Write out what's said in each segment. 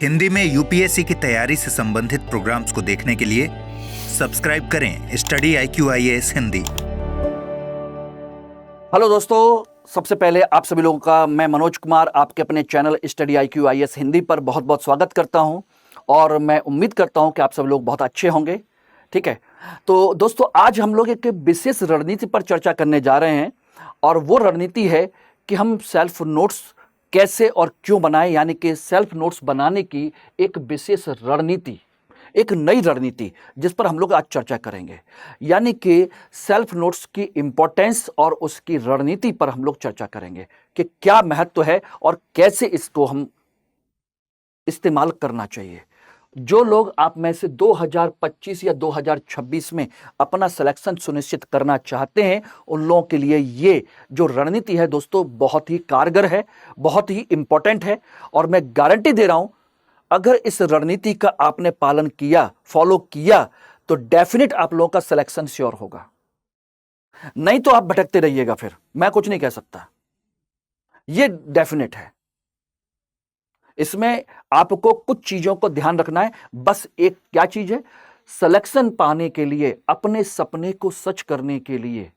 हिंदी में यूपीएससी की तैयारी से संबंधित प्रोग्राम्स को देखने के लिए सब्सक्राइब करें study IQ IAS Hindi. Hello दोस्तों, सबसे पहले आप सभी लोगों का मैं मनोज कुमार आपके अपने channel study IQ IAS Hindi पर बहुत बहुत स्वागत करता हूं और मैं उम्मीद करता हूं कि आप सब लोग बहुत अच्छे होंगे। ठीक है, तो दोस्तों आज हम लोग एक विशेष रणनीति पर चर्चा करने जा रहे हैं और वो रणनीति है कि हम सेल्फ नोट्स कैसे और क्यों बनाएं, यानी कि सेल्फ नोट्स बनाने की एक विशेष रणनीति, एक नई रणनीति जिस पर हम लोग आज चर्चा करेंगे, यानी कि सेल्फ नोट्स की इंपॉर्टेंस और उसकी रणनीति पर हम लोग चर्चा करेंगे कि क्या महत्व है और कैसे इसको हम इस्तेमाल करना चाहिए। जो लोग आप में से 2025 या 2026 में अपना सिलेक्शन सुनिश्चित करना चाहते हैं, उन लोगों के लिए ये जो रणनीति है दोस्तों बहुत ही कारगर है, बहुत ही इंपॉर्टेंट है और मैं गारंटी दे रहा हूं अगर इस रणनीति का आपने पालन किया, फॉलो किया तो डेफिनेट आप लोगों का सिलेक्शन श्योर होगा। नहीं तो आप भटकते रहिएगा, फिर मैं कुछ नहीं कह सकता, ये डेफिनेट है। इसमें आपको कुछ चीजों को ध्यान रखना है, बस एक क्या चीज है, सिलेक्शन पाने के लिए, अपने सपने को सच करने के लिए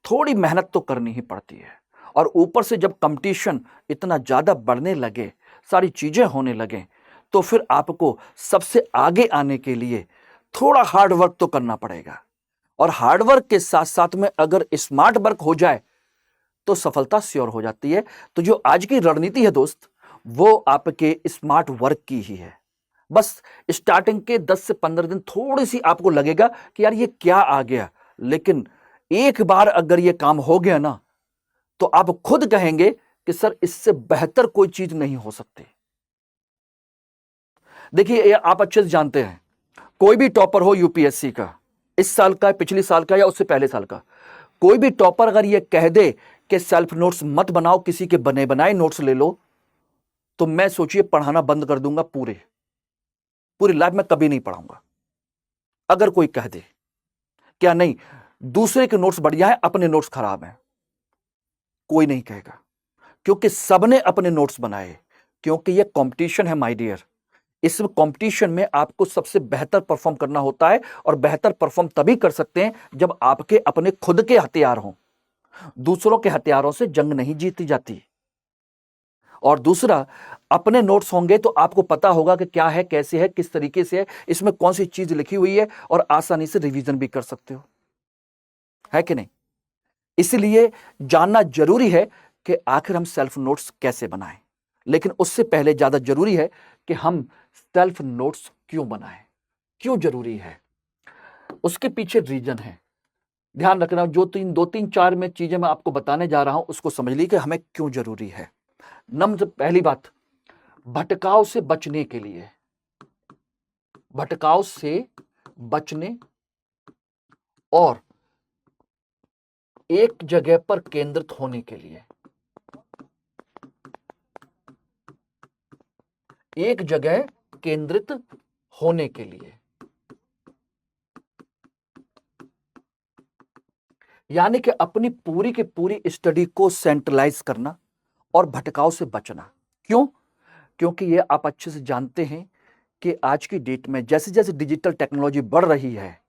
थोड़ी मेहनत तो करनी ही पड़ती है और ऊपर से जब कंपटीशन इतना ज्यादा बढ़ने लगे, सारी चीजें होने लगे, तो फिर आपको सबसे आगे आने के लिए थोड़ा हार्ड वर्क तो करना पड़ेगा और हार्ड वर्क के साथ साथ में अगर स्मार्ट वर्क हो जाए तो सफलता श्योर हो जाती है। तो जो आज की रणनीति है दोस्त, वो आपके स्मार्ट वर्क की ही है। बस स्टार्टिंग के 10 से 15 दिन थोड़ी सी आपको लगेगा कि यार ये क्या आ गया, लेकिन एक बार अगर ये काम हो गया ना तो आप खुद कहेंगे कि सर इससे बेहतर कोई चीज नहीं हो सकती। देखिए, ये आप अच्छे से जानते हैं, कोई भी टॉपर हो यूपीएससी का, इस साल का, पिछले साल का या उससे पहले साल का, कोई भी टॉपर अगर ये कह दे कि सेल्फ नोट्स मत बनाओ, किसी के बने बनाए नोट्स ले लो, तो मैं सोचिए पढ़ाना बंद कर दूंगा, पूरी लाइफ में कभी नहीं पढ़ाऊंगा। अगर कोई कह दे क्या नहीं दूसरे के नोट्स बढ़िया है, अपने नोट्स खराब हैं, कोई नहीं कहेगा, क्योंकि सबने अपने नोट्स बनाए, क्योंकि ये कंपटीशन है माय डियर। इस कंपटीशन में आपको सबसे बेहतर परफॉर्म करना होता है और बेहतर परफॉर्म तभी कर सकते हैं जब आपके अपने खुद के हथियार हों। दूसरों के हथियारों से जंग नहीं जीती जाती। और दूसरा, अपने नोट्स होंगे तो आपको पता होगा कि क्या है, कैसे है, किस तरीके से है, इसमें कौन सी चीज लिखी हुई है और आसानी से रिवीजन भी कर सकते हो, है कि नहीं। इसलिए जानना जरूरी है कि आखिर हम सेल्फ नोट्स कैसे बनाएं, लेकिन उससे पहले ज्यादा जरूरी है कि हम सेल्फ नोट्स क्यों बनाएं, क्यों जरूरी है, उसके पीछे रीजन है। ध्यान रखना, जो दो तीन चार में चीजें मैं आपको बताने जा रहा हूं उसको समझ ली कि हमें क्यों जरूरी है। नंबर पहली बात, भटकाव से बचने के लिए, भटकाव से बचने और एक जगह पर केंद्रित होने के लिए, एक जगह केंद्रित होने के लिए, यानी कि अपनी पूरी की पूरी स्टडी को सेंट्रलाइज करना और भटकाव से बचना। क्यों? क्योंकि ये आप अच्छे से जानते हैं कि आज की डेट में जैसे जैसे डिजिटल टेक्नोलॉजी बढ़ रही है,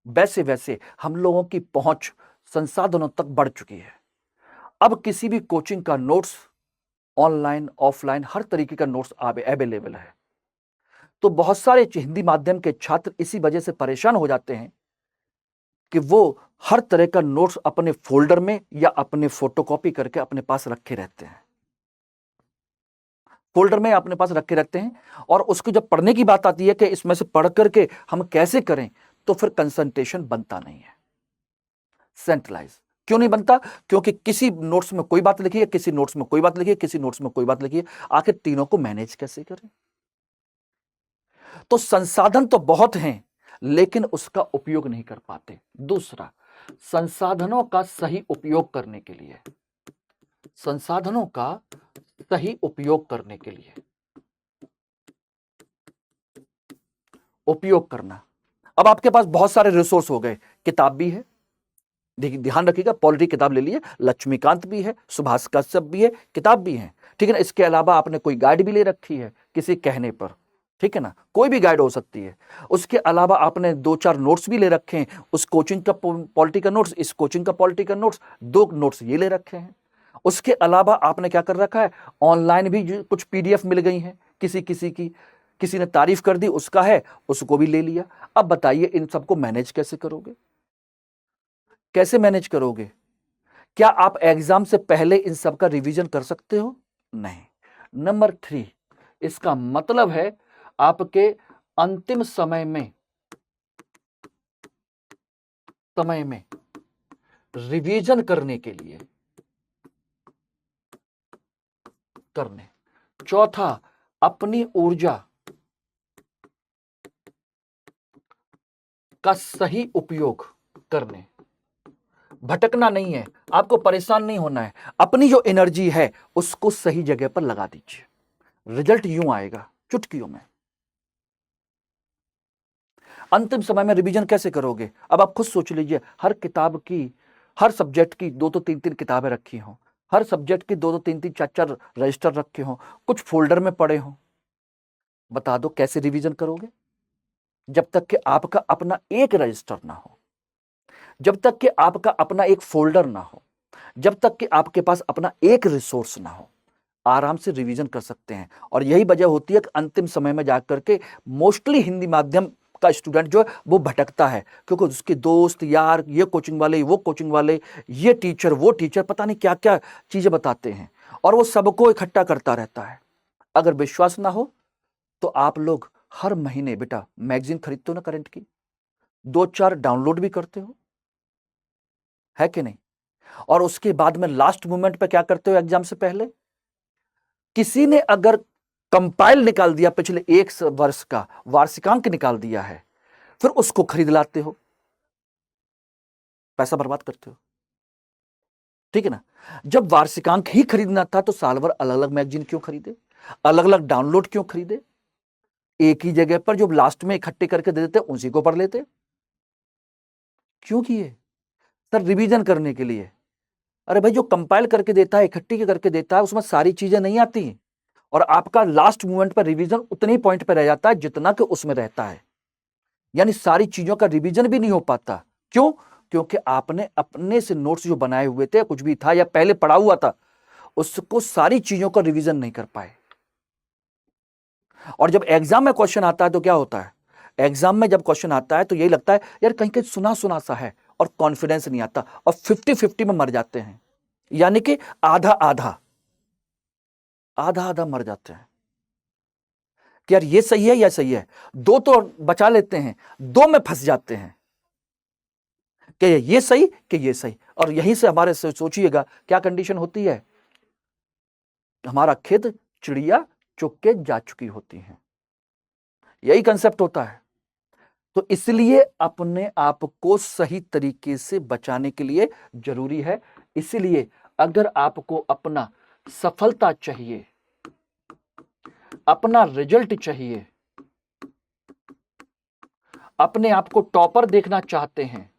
वैसे वैसे हम लोगों की पहुंच संसाधनों तक बढ़ चुकी है। अब किसी भी कोचिंग का नोट्स ऑनलाइन, ऑफलाइन, हर तरीके का नोट्स अवेलेबल है। तो बहुत सारे हिंदी माध्यम के छात्र इसी वजह से परेशान हो जाते हैं कि वो हर तरह का नोट्स अपने फोल्डर में या अपने फोटोकॉपी करके अपने पास रखे रहते हैं, फोल्डर में अपने पास रखे रहते हैं, और उसको जब पढ़ने की बात आती है कि इसमें से पढ़ करके हम कैसे करें, तो फिर कंसंट्रेशन बनता नहीं है। सेंट्रलाइज क्यों नहीं बनता? क्योंकि किसी नोट्स में कोई बात लिखी है, किसी नोट्स में कोई बात लिखी है, किसी नोट्स में कोई बात लिखी है, आखिर तीनों को मैनेज कैसे करें? तो संसाधन तो बहुत हैं लेकिन उसका उपयोग नहीं कर पाते। दूसरा, संसाधनों का सही उपयोग करने के लिए, संसाधनों का सही उपयोग करने के लिए, उपयोग करना। अब आपके पास बहुत सारे रिसोर्स हो गए, किताब भी है, देखिए ध्यान रखिएगा, पॉलिटी किताब ले लिए, लक्ष्मीकांत भी है, सुभाष कश्यप भी है, किताब भी है, ठीक है ना। इसके अलावा आपने कोई गाइड भी ले रखी है किसी कहने पर, ठीक है ना, कोई भी गाइड हो सकती है। उसके अलावा आपने 2-4 नोट्स भी ले रखे हैं, उस कोचिंग का पॉलिटी का नोट्स, इस कोचिंग का पॉलिटी का नोट्स, 2 नोट्स ये ले रखे हैं। उसके अलावा आपने क्या कर रखा है, ऑनलाइन भी कुछ पीडीएफ मिल गई हैं किसी किसी की, किसी ने तारीफ कर दी उसका है, उसको भी ले लिया। अब बताइए इन सबको मैनेज कैसे करोगे, कैसे मैनेज करोगे? क्या आप एग्जाम से पहले इन सब का रिवीजन कर सकते हो? नहीं। नंबर 3, इसका मतलब है आपके अंतिम समय में रिवीजन करने के लिए करने। चौथा, अपनी ऊर्जा का सही उपयोग करने। भटकना नहीं है, आपको परेशान नहीं होना है, अपनी जो एनर्जी है उसको सही जगह पर लगा दीजिए, रिजल्ट यूं आएगा चुटकियों में। अंतिम समय में रिवीजन कैसे करोगे? अब आप खुद सोच लीजिए, हर किताब की, हर सब्जेक्ट की 2-2 3-3 किताबें रखी हों, हर सब्जेक्ट की 2-2 3-3 4-4 रजिस्टर रखे हों, कुछ फोल्डर में पड़े हों, बता दो कैसे रिवीजन करोगे? जब तक कि आपका अपना एक रजिस्टर ना हो, जब तक कि आपका अपना एक फोल्डर ना हो, जब तक कि आपके पास अपना एक रिसोर्स ना हो, आराम से रिवीजन कर सकते हैं। और यही वजह होती है कि अंतिम समय में जाकर के मोस्टली हिंदी माध्यम का स्टूडेंट जो है वो भटकता है, क्योंकि उसके दोस्त यार, ये कोचिंग वाले, वो कोचिंग वाले, ये टीचर, वो टीचर, पता नहीं क्या क्या चीजें बताते हैं और वो सबको इकट्ठा करता रहता है। अगर विश्वास ना हो तो आप लोग हर महीने बेटा मैगजीन खरीदते हो ना करंट की, 2-4 डाउनलोड भी करते हो, है कि नहीं? और उसके बाद में लास्ट मोमेंट पे क्या करते हो एग्जाम से पहले? किसी ने अगर कंपाइल निकाल दिया पिछले 1 वर्ष का, वार्षिकांक निकाल दिया है, फिर उसको खरीद लाते हो, पैसा बर्बाद करते हो, ठीक है ना? जब वार्षिकांक ही खरीदना था तो साल भर अलग अलग मैगजीन क्यों खरीदे, अलग अलग डाउनलोड क्यों खरीदे? एक ही जगह पर जो लास्ट में इकट्ठे करके दे देते उसी को पढ़ लेते। क्यों किए? सर रिवीजन करने के लिए। अरे भाई, जो कंपाइल करके देता है, इकट्ठी करके देता है, उसमें सारी चीजें नहीं आती और आपका लास्ट मोमेंट पर रिवीजन उतने ही पॉइंट पर रह जाता है जितना कि उसमें रहता है, यानी सारी चीजों का रिवीजन भी नहीं हो पाता। क्यों? क्योंकि आपने अपने से नोट्स जो बनाए हुए थे, कुछ भी था या पहले पढ़ा हुआ था, उसको सारी चीजों का रिवीजन नहीं कर पाए। और जब एग्जाम में क्वेश्चन आता है तो क्या होता है, एग्जाम में जब क्वेश्चन आता है तो यही लगता है यार कहीं कहीं सुना सुना सा है और कॉन्फिडेंस नहीं आता और 50-50 में मर जाते हैं, यानी कि आधा आधा मर जाते हैं कि यार ये सही है या सही है, 2 तो बचा लेते हैं, 2 में फंस जाते हैं कि ये सही कि ये सही। और यहीं से हमारे से सोचिएगा क्या कंडीशन होती है, हमारा खेत चिड़िया चुग के जा चुकी होती है, यही कंसेप्ट होता है। तो इसलिए अपने आप को सही तरीके से बचाने के लिए जरूरी है। इसलिए अगर आपको अपना सफलता चाहिए, अपना रिजल्ट चाहिए, अपने आप को टॉपर देखना चाहते हैं,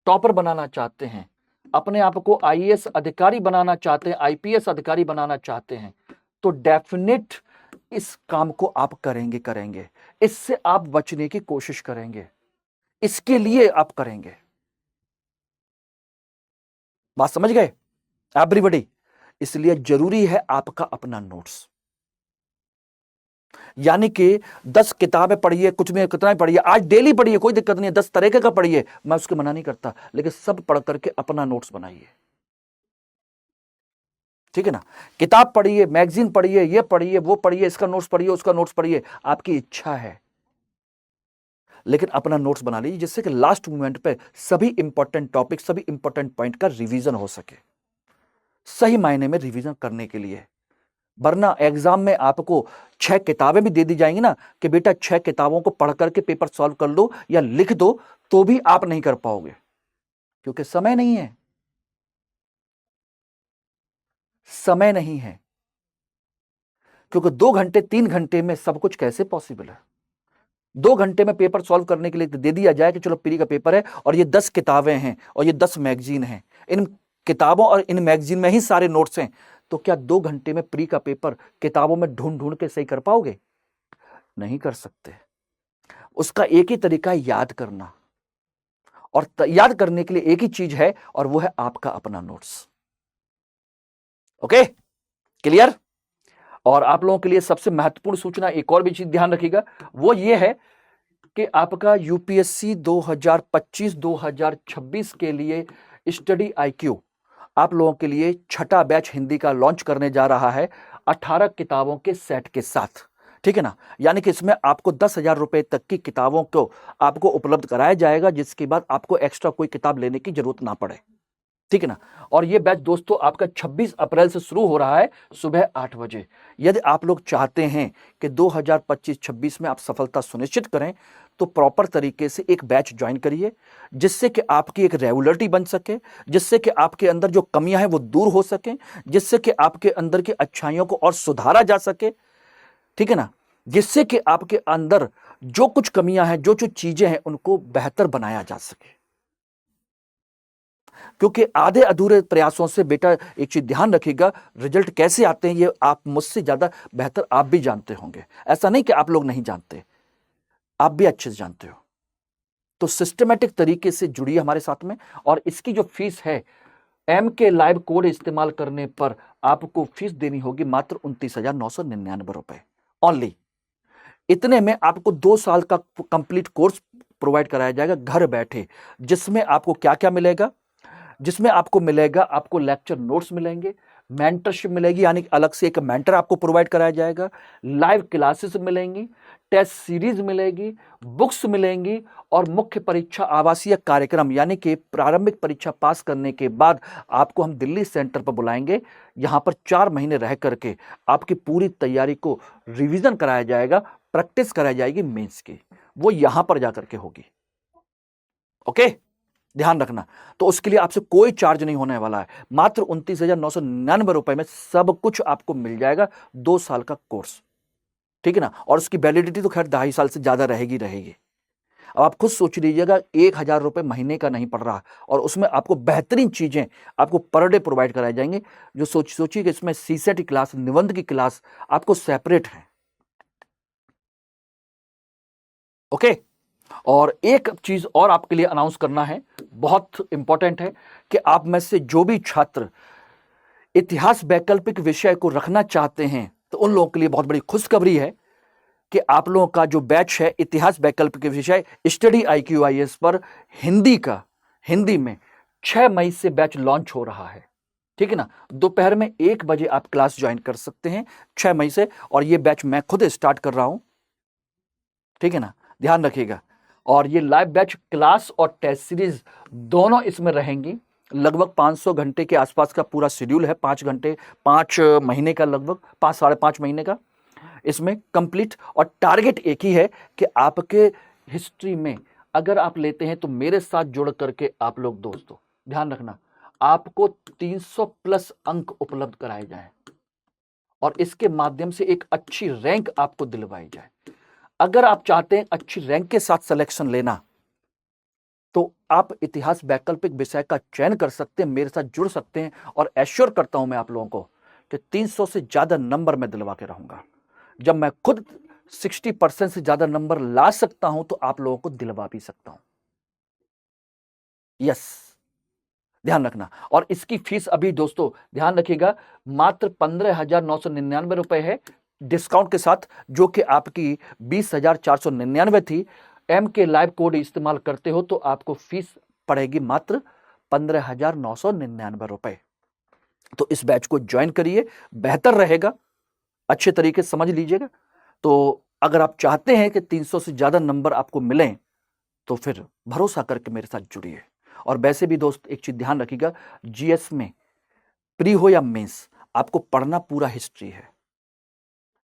टॉपर बनाना चाहते हैं, अपने आप को आईएएस अधिकारी बनाना चाहते हैं, आईपीएस अधिकारी बनाना चाहते हैं, तो डेफिनेट इस काम को आप करेंगे, इससे आप बचने की कोशिश करेंगे, इसके लिए आप करेंगे। बात समझ गए एवरीबॉडी? इसलिए जरूरी है आपका अपना नोट्स, यानी कि 10 किताबें पढ़िए, कुछ में कितना ही पढ़िए, आज डेली पढ़िए, कोई दिक्कत नहीं है, 10 तरीके का पढ़िए, मैं उसके मना नहीं करता, लेकिन सब पढ़ करके अपना नोट्स बनाइए, ठीक है ना? किताब पढ़िए, मैगजीन पढ़िए, ये पढ़िए, वो पढ़िए, इसका नोट्स पढ़िए, उसका नोट्स पढ़िए, आपकी इच्छा है, लेकिन अपना नोट्स बना लीजिए जिससे कि लास्ट मोमेंट पे सभी इंपॉर्टेंट टॉपिक, सभी इंपॉर्टेंट पॉइंट का रिवीजन हो सके, सही मायने में रिवीजन करने के लिए। वरना एग्जाम में आपको 6 किताबें भी दे दी जाएंगी ना कि बेटा 6 किताबों को पढ़ करके पेपर सॉल्व कर लो या लिख दो, तो भी आप नहीं कर पाओगे, क्योंकि समय नहीं है, समय नहीं है। क्योंकि 2 घंटे 3 घंटे में सब कुछ कैसे पॉसिबल है? 2 घंटे में पेपर सॉल्व करने के लिए दे दिया जाए कि चलो प्री का पेपर है और ये 10 किताबें हैं और ये 10 मैगजीन हैं, इन किताबों और इन मैगजीन में ही सारे नोट्स हैं, तो क्या 2 घंटे में प्री का पेपर किताबों में ढूंढ ढूंढ के सही कर पाओगे? नहीं कर सकते। उसका एक ही तरीका है, याद करना। और याद करने के लिए एक ही चीज है, और वो है आपका अपना नोट्स। Okay, clear? और आप लोगों के लिए सबसे महत्वपूर्ण सूचना, एक और भी चीज ध्यान रखिएगा, वो ये है कि आपका यूपीएससी 2025-2026 के लिए स्टडी आईक्यू आप लोगों के लिए छठा बैच हिंदी का लॉन्च करने जा रहा है 18 किताबों के सेट के साथ। ठीक है ना? यानी कि इसमें आपको 10,000 रुपए तक की किताबों को आपको उपलब्ध कराया जाएगा, जिसके बाद आपको एक्स्ट्रा कोई किताब लेने की जरूरत ना पड़े। ठीक है ना? और ये बैच दोस्तों आपका 26 अप्रैल से शुरू हो रहा है सुबह 8 बजे। यदि आप लोग चाहते हैं कि 2025-26 में आप सफलता सुनिश्चित करें, तो प्रॉपर तरीके से एक बैच ज्वाइन करिए, जिससे कि आपकी एक रेगुलरिटी बन सके, जिससे कि आपके अंदर जो कमियां हैं वो दूर हो सकें, जिससे कि आपके अंदर की अच्छाइयों को और सुधारा जा सके। ठीक है ना? जिससे कि आपके अंदर जो कुछ कमियां हैं, जो जो चीजें हैं, उनको बेहतर बनाया जा सके। क्योंकि आधे अधूरे प्रयासों से बेटा एक चीज ध्यान रखिएगा, रिजल्ट कैसे आते हैं ये आप मुझसे ज्यादा बेहतर आप भी जानते होंगे। ऐसा नहीं कि आप लोग नहीं जानते, आप भी अच्छे से जानते हो। तो सिस्टमेटिक तरीके से जुड़िए हमारे साथ में। और इसकी जो फीस है, MK लाइव कोड इस्तेमाल करने पर आपको फीस देनी होगी मात्र 29,999 रुपए ओनली। इतने में आपको 2 साल का कंप्लीट कोर्स प्रोवाइड कराया जाएगा घर बैठे, जिसमें आपको क्या क्या मिलेगा? जिसमें आपको मिलेगा, आपको लेक्चर नोट्स मिलेंगे, मेंटरशिप मिलेगी, यानी अलग से एक मेंटर आपको प्रोवाइड कराया जाएगा, लाइव क्लासेस मिलेंगी, टेस्ट सीरीज मिलेगी, बुक्स मिलेंगी, और मुख्य परीक्षा आवासीय कार्यक्रम, यानी कि प्रारंभिक परीक्षा पास करने के बाद आपको हम दिल्ली सेंटर पर बुलाएंगे। यहां पर 4 महीने रह करके आपकी पूरी तैयारी को रिवीजन कराया जाएगा, प्रैक्टिस कराई जाएगी मेंस की, वो यहां पर जाकर के होगी। ओके, ध्यान रखना। तो उसके लिए आपसे कोई चार्ज नहीं होने वाला है, मात्र 29,999 रुपए में सब कुछ आपको मिल जाएगा, 2 साल का कोर्स। ठीक है ना? और उसकी वैलिडिटी तो खैर 2.5 साल से ज्यादा रहेगी। अब आप खुद सोच लीजिएगा, 1,000 रुपए महीने का नहीं पड़ रहा, और उसमें आपको बेहतरीन चीजें आपको पर डे प्रोवाइड कराई जाएंगे। जो सोचिए कि इसमें सीसेट की क्लास, निबंध की क्लास आपको सेपरेट है। ओके, और एक चीज और आपके लिए अनाउंस करना है, बहुत इंपॉर्टेंट है, कि आप में से जो भी छात्र इतिहास वैकल्पिक विषय को रखना चाहते हैं, तो उन लोगों के लिए बहुत बड़ी खुशखबरी है कि आप लोगों का जो बैच है इतिहास वैकल्पिक विषय स्टडी IQIS पर हिंदी में 6 मई से बैच लॉन्च हो रहा है। ठीक है ना? दोपहर में 1 बजे आप क्लास ज्वाइन कर सकते हैं 6 मई से, और ये बैच मैं खुद स्टार्ट कर रहा हूं। ठीक है ना? ध्यान रखिएगा। और ये लाइव बैच क्लास और टेस्ट सीरीज दोनों इसमें रहेंगी। लगभग 500 घंटे के आसपास का पूरा शेड्यूल है, 5 घंटे, 5 महीने का, लगभग 5 साढ़े 5 महीने का इसमें कंप्लीट। और टारगेट एक ही है कि आपके हिस्ट्री में अगर आप लेते हैं तो मेरे साथ जुड़ करके आप लोग दोस्तों ध्यान रखना, आपको 300 प्लस अंक उपलब्ध कराए जाएं, और इसके माध्यम से एक अच्छी रैंक आपको दिलवाई जाए। अगर आप चाहते हैं अच्छी रैंक के साथ सिलेक्शन लेना, तो आप इतिहास वैकल्पिक विषय का चयन कर सकते हैं, मेरे साथ जुड़ सकते हैं, और एश्योर करता हूं मैं आप लोगों को कि 300 से ज्यादा नंबर मैं दिलवा के रहूंगा। जब मैं खुद 60% से ज्यादा नंबर ला सकता हूं, तो आप लोगों को दिलवा भी सकता हूं। यस, ध्यान रखना। और इसकी फीस अभी दोस्तों ध्यान रखिएगा, मात्र 15,999 रुपए है डिस्काउंट के साथ, जो कि आपकी 20,499 थी। MK लाइव कोड इस्तेमाल करते हो तो आपको फीस पड़ेगी मात्र 15,999 रुपए। तो इस बैच को ज्वाइन करिए, बेहतर रहेगा, अच्छे तरीके से समझ लीजिएगा। तो अगर आप चाहते हैं कि 300 से ज्यादा नंबर आपको मिलें, तो फिर भरोसा करके मेरे साथ जुड़िए। और वैसे भी दोस्त एक चीज ध्यान रखिएगा, GS में प्री हो या मेंस, आपको पढ़ना पूरा हिस्ट्री है,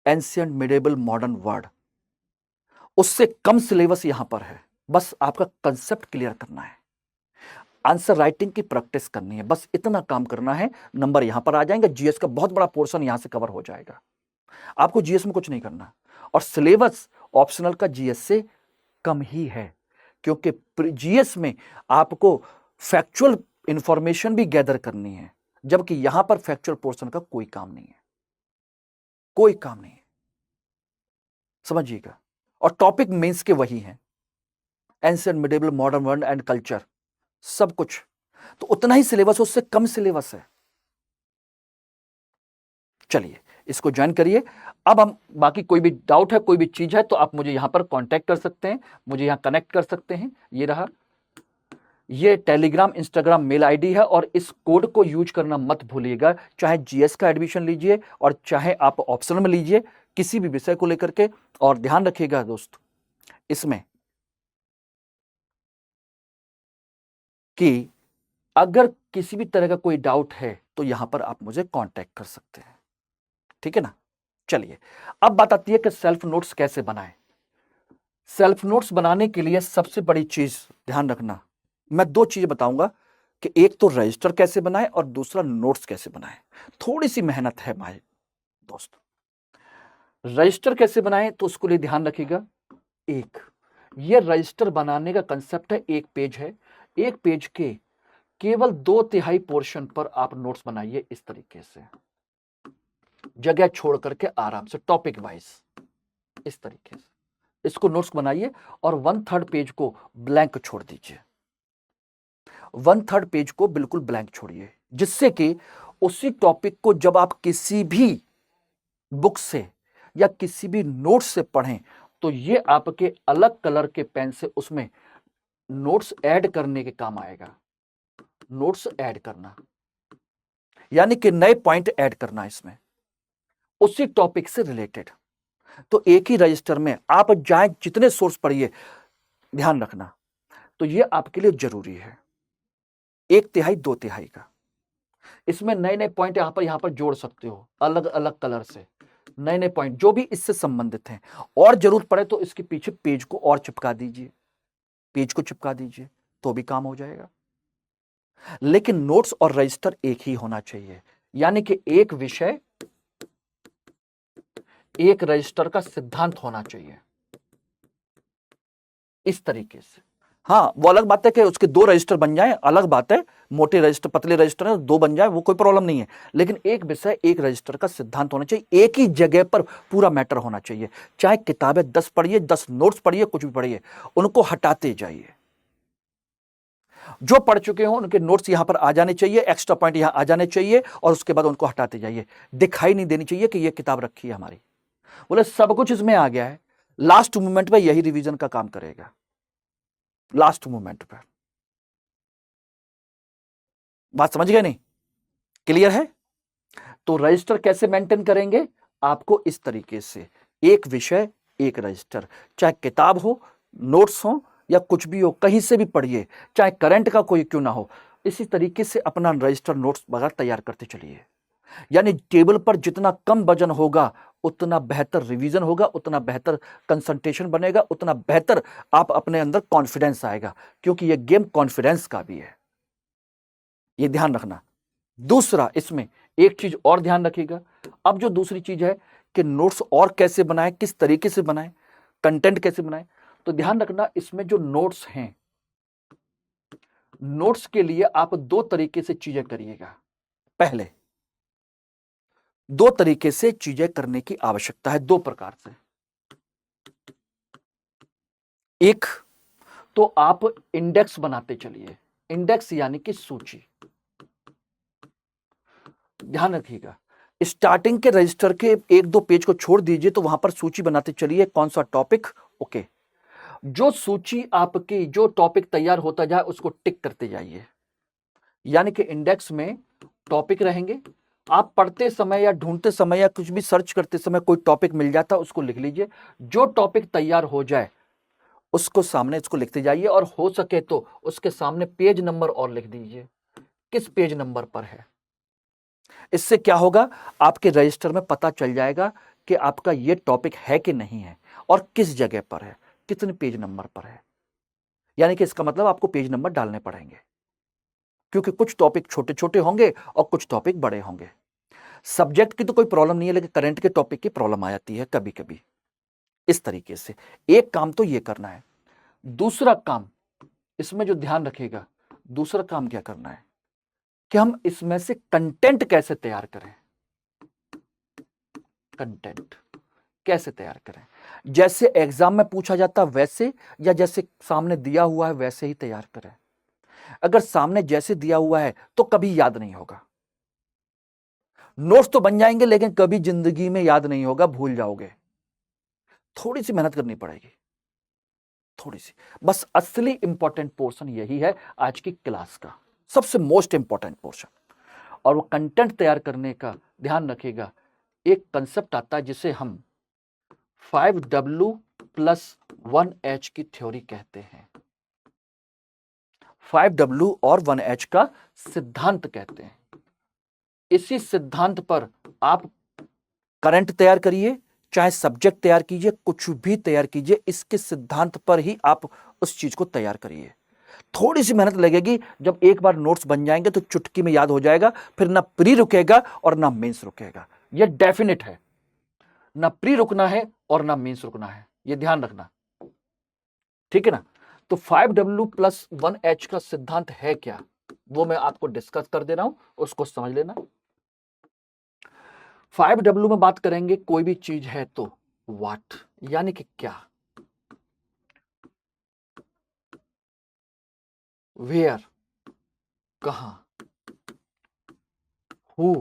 एंशियंट, मिडेबल, मॉडर्न वर्ड, उससे कम सिलेबस यहां पर है। बस आपका कंसेप्ट क्लियर करना है, आंसर राइटिंग की प्रैक्टिस करनी है, बस इतना काम करना है, नंबर यहां पर आ जाएंगे। GS का बहुत बड़ा पोर्शन यहां से कवर हो जाएगा, आपको GS में कुछ नहीं करना। और सिलेबस ऑप्शनल का GS से कम ही है, क्योंकि GS में आपको फैक्चुअल इंफॉर्मेशन भी गैदर करनी है, जबकि यहां पर फैक्चुअल पोर्शन का कोई काम नहीं है, कोई काम नहीं है, समझिएगा। और टॉपिक मेंस के वही हैं, ancient, medieval, modern world and culture, सब कुछ। तो उतना ही सिलेबस, उससे कम सिलेबस है। चलिए इसको ज्वाइन करिए। अब हम बाकी कोई भी डाउट है, कोई भी चीज है, तो आप मुझे यहां पर कांटेक्ट कर सकते हैं, मुझे यहां कनेक्ट कर सकते हैं। ये रहा, ये टेलीग्राम, इंस्टाग्राम, मेल आईडी है, और इस कोड को यूज करना मत भूलिएगा, चाहे जीएस का एडमिशन लीजिए और चाहे आप ऑप्शनल में लीजिए, किसी भी विषय को लेकर के। और ध्यान रखिएगा दोस्त इसमें कि अगर किसी भी तरह का कोई डाउट है तो यहां पर आप मुझे कांटेक्ट कर सकते हैं, ठीक है ना। चलिए अब बात आती है कि सेल्फ नोट्स कैसे बनाएं। सेल्फ नोट्स बनाने के लिए सबसे बड़ी चीज ध्यान रखना, मैं दो चीजें बताऊंगा कि एक तो रजिस्टर कैसे बनाएं और दूसरा नोट्स कैसे बनाएं। थोड़ी सी मेहनत है भाई दोस्त। रजिस्टर कैसे बनाएं तो उसके लिए ध्यान रखिएगा, एक ये रजिस्टर बनाने का कंसेप्ट है, एक पेज है, एक पेज के केवल 2/3 पोर्शन पर आप नोट्स बनाइए, इस तरीके से जगह छोड़ करके आराम से टॉपिक वाइज, इस तरीके से इसको नोट्स बनाइए। और 1/3 पेज को ब्लैंक छोड़ दीजिए, 1/3 पेज को बिल्कुल ब्लैंक छोड़िए, जिससे कि उसी टॉपिक को जब आप किसी भी बुक से या किसी भी नोट्स से पढ़ें तो ये आपके अलग कलर के पेन से उसमें नोट्स ऐड करने के काम आएगा। नोट्स ऐड करना यानी कि नए पॉइंट ऐड करना इसमें उसी टॉपिक से रिलेटेड। तो एक ही रजिस्टर में आप जाएं, जितने सोर्स पढ़िए, ध्यान रखना, तो ये आपके लिए जरूरी है। 1/3 2/3 का इसमें नए नए पॉइंट यहां पर जोड़ सकते हो, अलग अलग कलर से नए नए पॉइंट जो भी इससे संबंधित हैं। और जरूरत पड़े तो इसके पीछे पेज को और चिपका दीजिए, पेज को चिपका दीजिए तो भी काम हो जाएगा। लेकिन नोट्स और रजिस्टर एक ही होना चाहिए, यानी कि एक विषय एक रजिस्टर का सिद्धांत होना चाहिए, इस तरीके से। हाँ, वो अलग बात है कि उसके 2 रजिस्टर बन जाएं, अलग बात है, मोटे रजिस्टर पतले रजिस्टर है 2 बन जाए, वो कोई प्रॉब्लम नहीं है। लेकिन एक विषय एक रजिस्टर का सिद्धांत होना चाहिए, एक ही जगह पर पूरा मैटर होना चाहिए। चाहे किताबें 10 पढ़िए, 10 नोट्स पढ़िए, कुछ भी पढ़िए, उनको हटाते जाइए। जो पढ़ चुके हो उनके नोट्स यहां पर आ जाने चाहिए, एक्स्ट्रा पॉइंट यहां आ जाने चाहिए, और उसके बाद उनको हटाते जाइए। दिखाई नहीं देनी चाहिए कि यह किताब रखी है हमारी। बोले सब कुछ इसमें आ गया है, लास्ट मोमेंट पे यही रिवीजन का काम करेगा, लास्ट मोमेंट पे। बात समझ गए नहीं? क्लियर है? तो रजिस्टर कैसे मेंटेन करेंगे? आपको इस तरीके से, एक विषय एक रजिस्टर, चाहे किताब हो, नोट्स हो, या कुछ भी हो, कहीं से भी पढ़िए, चाहे करंट का कोई क्यों ना हो, इसी तरीके से अपना रजिस्टर नोट्स वगैरह तैयार करते चलिए। यानी टेबल पर जितना कम वजन होगा उतना बेहतर रिवीजन होगा, उतना बेहतर कंसंट्रेशन बनेगा, उतना बेहतर आप अपने अंदर कॉन्फिडेंस आएगा, क्योंकि यह गेम कॉन्फिडेंस का भी है, यह ध्यान रखना। दूसरा, इसमें एक चीज और ध्यान रखिएगा। अब जो दूसरी चीज है कि नोट्स और कैसे बनाएं, किस तरीके से बनाएं, कंटेंट कैसे बनाएं, तो ध्यान रखना इसमें जो नोट्स हैं, नोट्स के लिए आप 2 तरीके से चीजें करिएगा। पहले 2 तरीके से चीजें करने की आवश्यकता है, 2 प्रकार से। एक तो आप इंडेक्स बनाते चलिए, इंडेक्स यानी कि सूची। ध्यान रखिएगा, स्टार्टिंग के रजिस्टर के 1-2 पेज को छोड़ दीजिए, तो वहां पर सूची बनाते चलिए, कौन सा टॉपिक, ओके। जो सूची आपकी, जो टॉपिक तैयार होता जाए उसको टिक करते जाइए, यानी कि इंडेक्स में टॉपिक रहेंगे। आप पढ़ते समय या ढूंढते समय या कुछ भी सर्च करते समय कोई टॉपिक मिल जाता है, उसको लिख लीजिए। जो टॉपिक तैयार हो जाए उसको सामने इसको लिखते जाइए, और हो सके तो उसके सामने पेज नंबर और लिख दीजिए, किस पेज नंबर पर है। इससे क्या होगा, आपके रजिस्टर में पता चल जाएगा कि आपका यह टॉपिक है कि नहीं है, और किस जगह पर है, कितने पेज नंबर पर है। यानी कि इसका मतलब आपको पेज नंबर डालने पड़ेंगे, क्योंकि कुछ टॉपिक छोटे छोटे होंगे और कुछ टॉपिक बड़े होंगे। सब्जेक्ट की तो कोई प्रॉब्लम नहीं है, लेकिन करंट के टॉपिक की प्रॉब्लम आ जाती है कभी कभी। इस तरीके से एक काम तो ये करना है। दूसरा काम इसमें जो ध्यान रखेगा, दूसरा काम क्या करना है कि हम इसमें से कंटेंट कैसे तैयार करें। कंटेंट कैसे तैयार करें? जैसे एग्जाम में पूछा जाता वैसे, या जैसे सामने दिया हुआ है वैसे ही तैयार करें? अगर सामने जैसे दिया हुआ है तो कभी याद नहीं होगा। नोट्स तो बन जाएंगे लेकिन कभी जिंदगी में याद नहीं होगा, भूल जाओगे। थोड़ी सी मेहनत करनी पड़ेगी, थोड़ी सी। बस असली इंपॉर्टेंट पोर्शन यही है आज की क्लास का, सबसे मोस्ट इंपॉर्टेंट पोर्शन। और वो कंटेंट तैयार करने का ध्यान रखिएगा, एक कंसेप्ट आता है जिसे हम 5W प्लस 1H की थ्योरी कहते हैं। 5W और 1H का सिद्धांत कहते हैं। इसी सिद्धांत पर आप करंट तैयार करिए, चाहे सब्जेक्ट तैयार कीजिए, कुछ भी तैयार कीजिए, इसके सिद्धांत पर ही आप उस चीज को तैयार करिए। थोड़ी सी मेहनत लगेगी, जब एक बार नोट्स बन जाएंगे तो चुटकी में याद हो जाएगा, फिर ना प्री रुकेगा और ना मेंस रुकेगा। यह डेफिनेट है, ना प्री रुकना है और ना मेंस रुकना है, यह ध्यान रखना, ठीक है ना। तो 5W प्लस 1H का सिद्धांत है क्या, वो मैं आपको डिस्कस कर दे रहा हूं, उसको समझ लेना। 5W में बात करेंगे, कोई भी चीज है तो व्हाट, यानी कि क्या, वेयर कहां, हु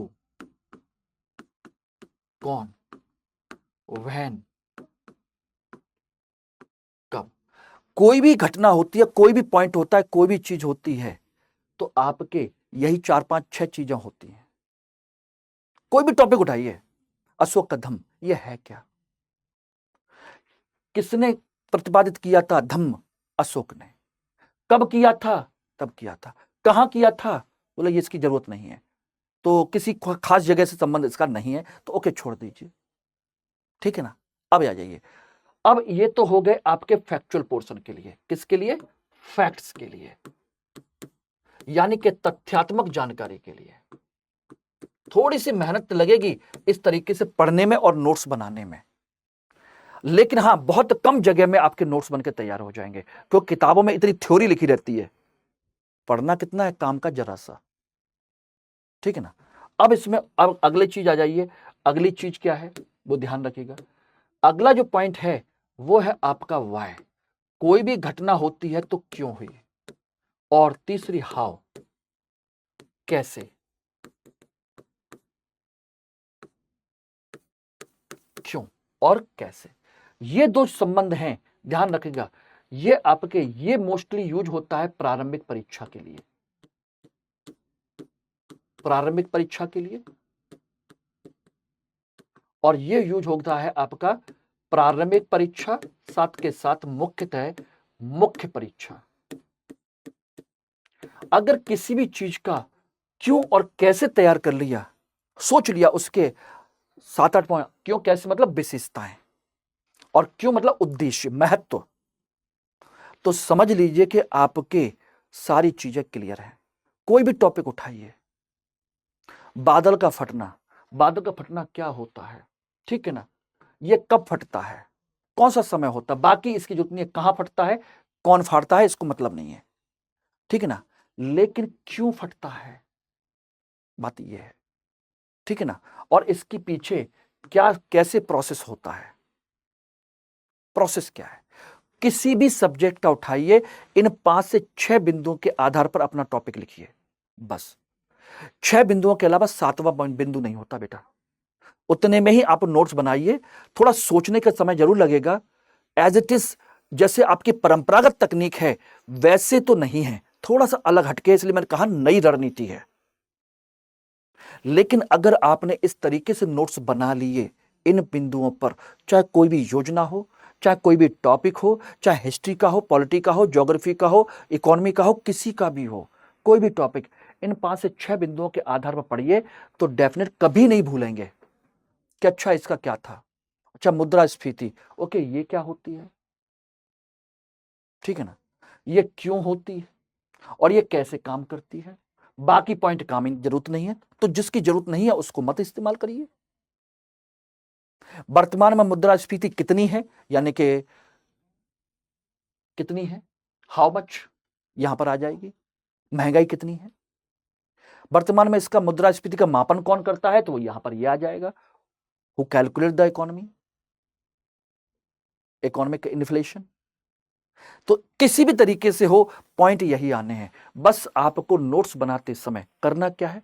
कौन, व्हेन कब। कोई भी घटना होती है, कोई भी पॉइंट होता है, कोई भी चीज होती है तो आपके यही 4 5 6 चीजें होती हैं। कोई भी टॉपिक उठाइए, अशोक का धम्म, यह है क्या, किसने प्रतिपादित किया था धम्म, अशोक ने। कब किया था, तब किया था। कहां किया था, बोले ये इसकी जरूरत नहीं है, तो किसी खास जगह से संबंध इसका नहीं है, तो ओके छोड़ दीजिए, ठीक है ना। अब आ जाइए, अब ये तो हो गए आपके फैक्चुअल पोर्शन के लिए, किसके लिए, फैक्ट्स के लिए, यानी कि तथ्यात्मक जानकारी के लिए। थोड़ी सी मेहनत लगेगी इस तरीके से पढ़ने में और नोट्स बनाने में, लेकिन हां बहुत कम जगह में आपके नोट्स बनकर तैयार हो जाएंगे, क्योंकि किताबों में इतनी थ्योरी लिखी रहती है, पढ़ना कितना है, काम का जरा सा, ठीक है ना। अब इसमें अब अगली चीज आ जाइए, अगली चीज क्या है वो ध्यान रखिएगा। अगला जो पॉइंट है वो है आपका वाई, कोई भी घटना होती है तो क्यों हुई, और तीसरी हाउ, कैसे, क्यों और कैसे। ये दो संबंध हैं, ध्यान रखिएगा। ये आपके ये मोस्टली यूज होता है प्रारंभिक परीक्षा के लिए, प्रारंभिक परीक्षा के लिए, और ये यूज होता है आपका प्रारंभिक परीक्षा साथ के साथ मुख्यतः मुख्य परीक्षा। अगर किसी भी चीज का क्यों और कैसे तैयार कर लिया, सोच लिया, उसके 7 8 पॉइंट, क्यों कैसे मतलब विशेषताएं, और क्यों मतलब उद्देश्य, महत्व, तो समझ लीजिए कि आपके सारी चीजें क्लियर हैं। कोई भी टॉपिक उठाइए, बादल का फटना, बादल का फटना क्या होता है, ठीक है ना, ये कब फटता है, कौन सा समय होता है, बाकी इसकी जरूरत नहीं है, कहां फटता है, कौन फाड़ता है, इसको मतलब नहीं है, ठीक है ना। लेकिन क्यों फटता है, बात यह है, ठीक है ना। और इसके पीछे क्या कैसे प्रोसेस होता है, प्रोसेस क्या है। किसी भी सब्जेक्ट का उठाइए, इन 5 से 6 बिंदुओं के आधार पर अपना टॉपिक लिखिए, बस 6 बिंदुओं के अलावा 7वां बिंदु नहीं होता बेटा। उतने में ही आप नोट्स बनाइए, थोड़ा सोचने का समय जरूर लगेगा, एज इट इज जैसे आपकी परंपरागत तकनीक है वैसे तो नहीं है, थोड़ा सा अलग हटके, इसलिए मैंने कहा नई रणनीति है। लेकिन अगर आपने इस तरीके से नोट्स बना लिए इन बिंदुओं पर, चाहे कोई भी योजना हो, चाहे कोई भी टॉपिक हो, चाहे हिस्ट्री का हो, पॉलिटी का हो, ज्योग्राफी का हो, इकोनॉमी का हो, किसी का भी हो, कोई भी टॉपिक, इन 5 से 6 बिंदुओं के आधार पर पढ़िए तो डेफिनेट कभी नहीं भूलेंगे कि अच्छा इसका क्या था, अच्छा मुद्रास्फीति, ओके ये क्या होती है, ठीक है ना, ये क्यों होती है और ये कैसे काम करती है। बाकी पॉइंट काम की जरूरत नहीं है, तो जिसकी जरूरत नहीं है उसको मत इस्तेमाल करिए। वर्तमान में मुद्रास्फीति कितनी है, यानी कि कितनी है, हाउ मच, यहां पर आ जाएगी। महंगाई कितनी है, वर्तमान में इसका मुद्रास्फीति का मापन कौन करता है, तो यहां पर यह आ जाएगा, who calculate the economy. Economic inflation. तो किसी भी तरीके से हो, पॉइंट यही आने हैं। बस आपको नोट्स बनाते समय करना क्या है,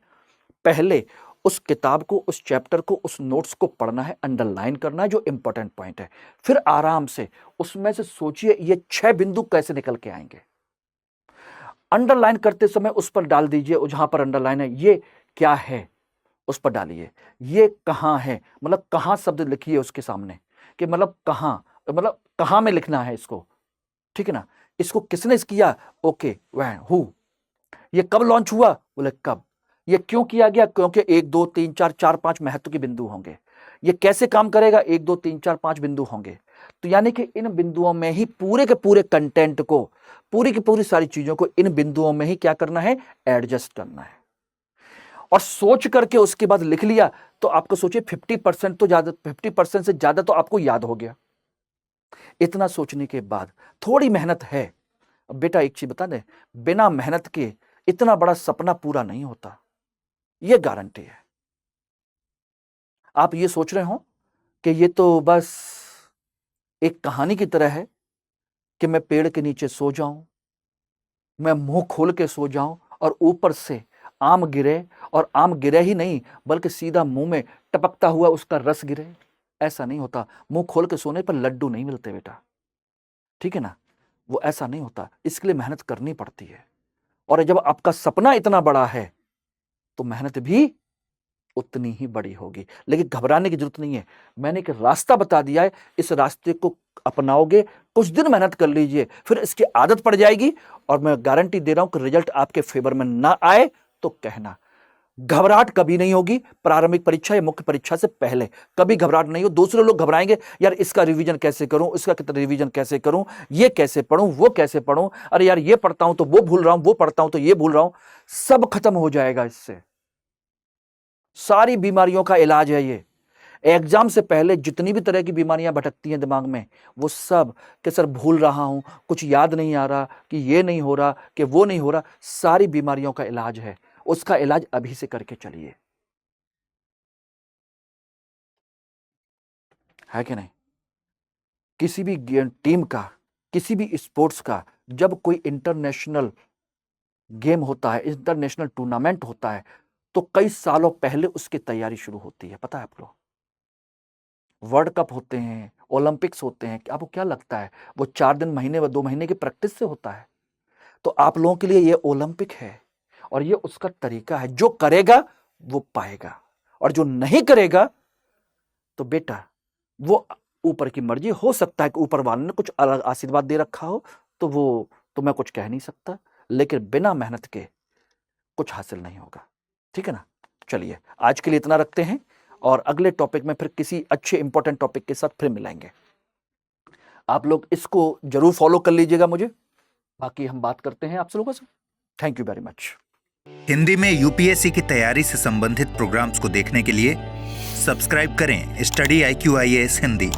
पहले उस किताब को, उस चैप्टर को, उस नोट्स को पढ़ना है, अंडरलाइन करना है जो इंपॉर्टेंट पॉइंट है। फिर आराम से उसमें से सोचिए ये 6 बिंदु कैसे निकल के आएंगे। अंडरलाइन करते समय उस पर डाल दीजिए, जहां पर अंडरलाइन है ये क्या है उस पर डालिए। ये कहां है, मतलब कहां शब्द लिखिए उसके सामने, कि मतलब कहां में लिखना है इसको, ठीक है ना। इसको किसने किया, ओके वह हु। ये कब लॉन्च हुआ, बोले कब। ये क्यों किया गया, क्योंकि 1 2 3 4 4 5 महत्व के बिंदु होंगे। ये कैसे काम करेगा, 1 2 3 4 5 बिंदु होंगे। तो यानी कि इन बिंदुओं में ही पूरे के पूरे कंटेंट को, पूरी की पूरी सारी चीजों को इन बिंदुओं में ही क्या करना है, एडजस्ट करना है। और सोच करके उसके बाद लिख लिया तो आपको सोचिए 50% तो ज्यादा, 50% से ज्यादा तो आपको याद हो गया। इतना सोचने के बाद थोड़ी मेहनत है। अब बेटा एक चीज बता दें, बिना मेहनत के इतना बड़ा सपना पूरा नहीं होता, यह गारंटी है। आप ये सोच रहे हो कि ये तो बस एक कहानी की तरह है कि मैं पेड़ के नीचे सो जाऊं, मैं मुंह खोल के सो जाऊं और ऊपर से आम गिरे, और आम गिरे ही नहीं बल्कि सीधा मुंह में टपकता हुआ उसका रस गिरे। ऐसा नहीं होता। मुंह खोल के सोने पर लड्डू नहीं मिलते बेटा, ठीक है ना। वो ऐसा नहीं होता, इसके लिए मेहनत करनी पड़ती है। और जब आपका सपना इतना बड़ा है तो मेहनत भी उतनी ही बड़ी होगी। लेकिन घबराने की जरूरत नहीं है, मैंने एक रास्ता बता दिया है, इस रास्ते को अपनाओगे, कुछ दिन मेहनत कर लीजिए, फिर इसकी आदत पड़ जाएगी। और मैं गारंटी दे रहा हूं कि रिजल्ट आपके फेवर में ना आए तो कहना। घबराहट कभी नहीं होगी, प्रारंभिक परीक्षा या मुख्य परीक्षा से पहले कभी घबराहट नहीं हो। दूसरे लोग घबराएंगे, यार इसका रिवीजन कैसे करूं, इसका कितना रिवीजन कैसे करूं, ये कैसे पढ़ूं, वो कैसे पढ़ूं, अरे यार ये पढ़ता हूं तो वो भूल रहा हूं, वो पढ़ता हूं तो ये भूल रहा हूं। सब खत्म हो जाएगा इससे। सारी बीमारियों का इलाज है ये। एग्जाम से पहले जितनी भी तरह की बीमारियां भटकती हैं दिमाग में, वो सब कि सर भूल रहा हूं, कुछ याद नहीं आ रहा, कि ये नहीं हो रहा, कि वो नहीं हो रहा, सारी बीमारियों का इलाज है। उसका इलाज अभी से करके चलिए, है कि नहीं। किसी भी टीम का, किसी भी स्पोर्ट्स का जब कोई इंटरनेशनल गेम होता है, इंटरनेशनल टूर्नामेंट होता है, तो कई सालों पहले उसकी तैयारी शुरू होती है। पता है आपको, वर्ल्ड कप होते हैं, ओलंपिक्स होते हैं, आपको क्या लगता है वो 4 दिन, महीने व 2 महीने की प्रैक्टिस से होता है? तो आप लोगों के लिए ये ओलंपिक है और ये उसका तरीका है। जो करेगा वो पाएगा, और जो नहीं करेगा तो बेटा वो ऊपर की मर्जी। हो सकता है कि ऊपर वाले ने कुछ अलग आशीर्वाद दे रखा हो, तो वो तो मैं कुछ कह नहीं सकता, लेकिन बिना मेहनत के कुछ हासिल नहीं होगा, ठीक है ना। चलिए आज के लिए इतना रखते हैं, और अगले टॉपिक में फिर किसी अच्छे इंपॉर्टेंट टॉपिक के साथ फिर मिलेंगे। आप लोग इसको जरूर फॉलो कर लीजिएगा मुझे, बाकी हम बात करते हैं आप लोगों से। Thank you very much. Hindi में यूपीएससी की तैयारी से संबंधित प्रोग्राम्स को देखने के लिए सब्सक्राइब करें स्टडी IQ IAS हिंदी।